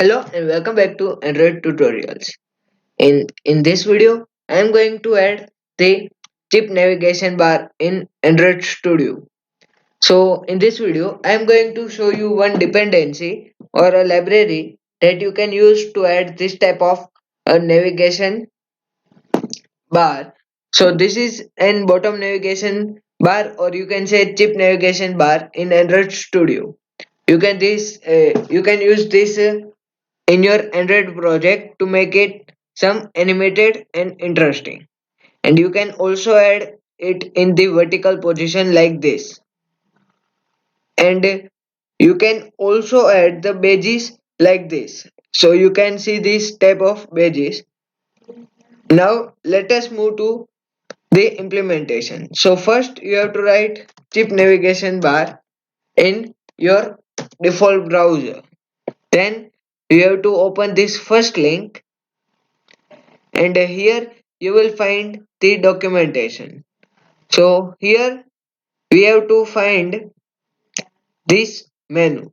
Hello and welcome back to Android tutorials. In this video, I am going to add the chip navigation bar in Android Studio. So in this video, I am going to show you one dependency or a library that you can use to add this type of a navigation bar. So this is an bottom navigation bar or you can say chip navigation bar in Android Studio. You can use this in your Android project to make it some animated and interesting. And you can also add it in the vertical position like this. And you can also add the badges like this. So you can see this type of badges. Now let us move to the implementation. So first you have to write chip navigation bar in your default browser. Then you have to open this first link and here you will find the documentation. So here we have to find this menu.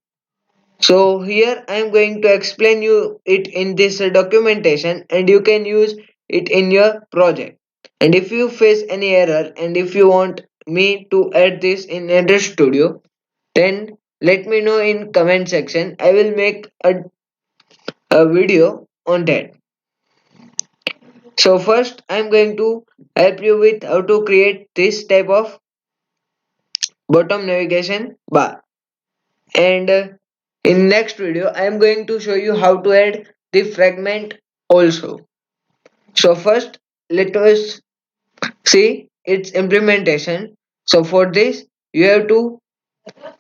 So here I am going to explain you it in this documentation and you can use it in your project. And if you face any error and if you want me to add this in Android Studio, then let me know in comment section. I will make a video on that. So first I'm going to help you with how to create this type of bottom navigation bar. And in next video I am going to show you how to add the fragment also. So first let us see its implementation. So for this you have to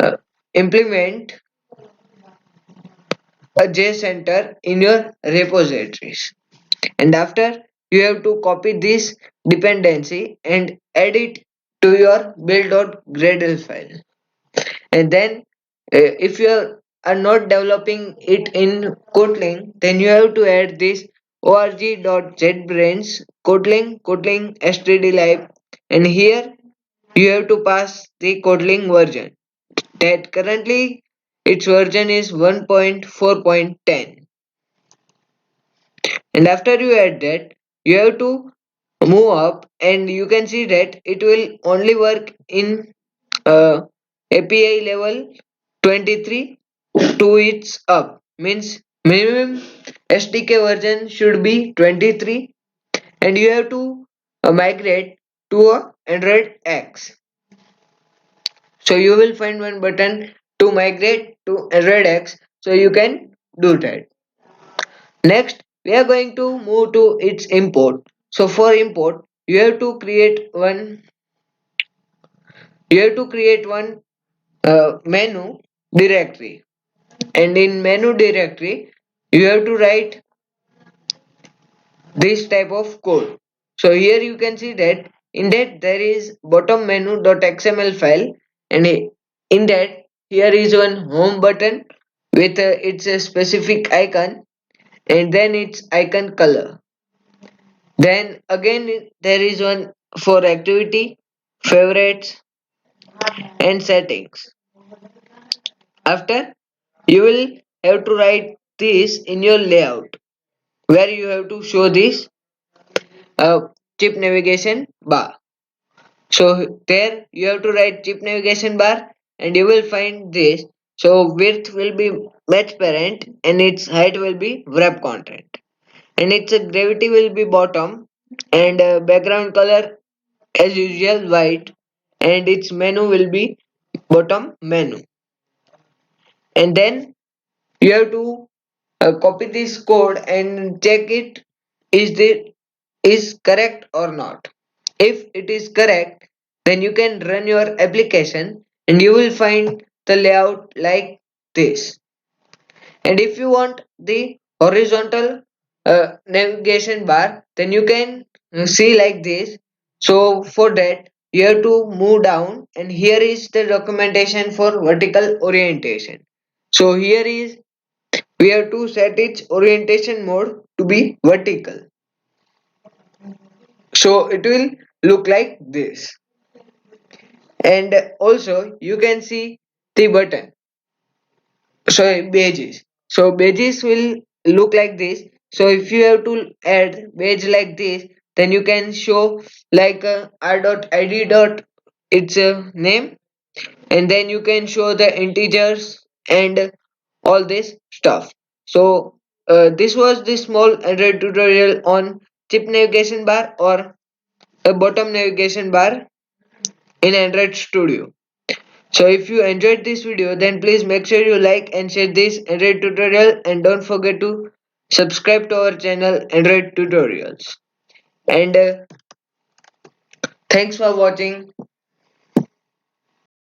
uh, implement a JCenter in your repositories. And after you have to copy this dependency and add it to your build.gradle file. And then if you are not developing it in Kotlin, then you have to add this org.jetbrains Kotlin stdlib, and here you have to pass the Kotlin version that currently its version is 1.4.10. And after you add that, you have to move up and you can see that it will only work in uh, API level 23 to its up, means minimum SDK version should be 23, and you have to migrate to a Android X. So you will find one button to migrate to Android X, so you can do that. Next we are going to move to its import. So for import you have to create one menu directory, and in menu directory you have to write this type of code. So here you can see that in that there is bottom menu.xml file, and in that here is one home button with its specific icon and then its icon color. Then again there is one for activity, favorites and settings. After you will have to write this in your layout where you have to show this uh, chip navigation bar. So there you have to write chip navigation bar and you will find this. So width will be match parent and its height will be wrap content and its gravity will be bottom, and background color as usual white, and its menu will be bottom menu. And then you have to copy this code and check it is correct or not. If it is correct, then you can run your application and you will find the layout like this. And if you want the horizontal navigation bar, then you can see like this. So for that you have to move down, and here is the documentation for vertical orientation. So here is we have to set its orientation mode to be vertical, so it will look like this. And also you can see the button, sorry, badges. So badges will look like this. So if you have to add badge like this, then you can show like r.id dot its name, and then you can show the integers and all this stuff. So this was the small Android tutorial on chip navigation bar or a bottom navigation bar in Android Studio. So if you enjoyed this video, then please make sure you like and share this Android tutorial, and don't forget to subscribe to our channel Android Tutorials. And thanks for watching.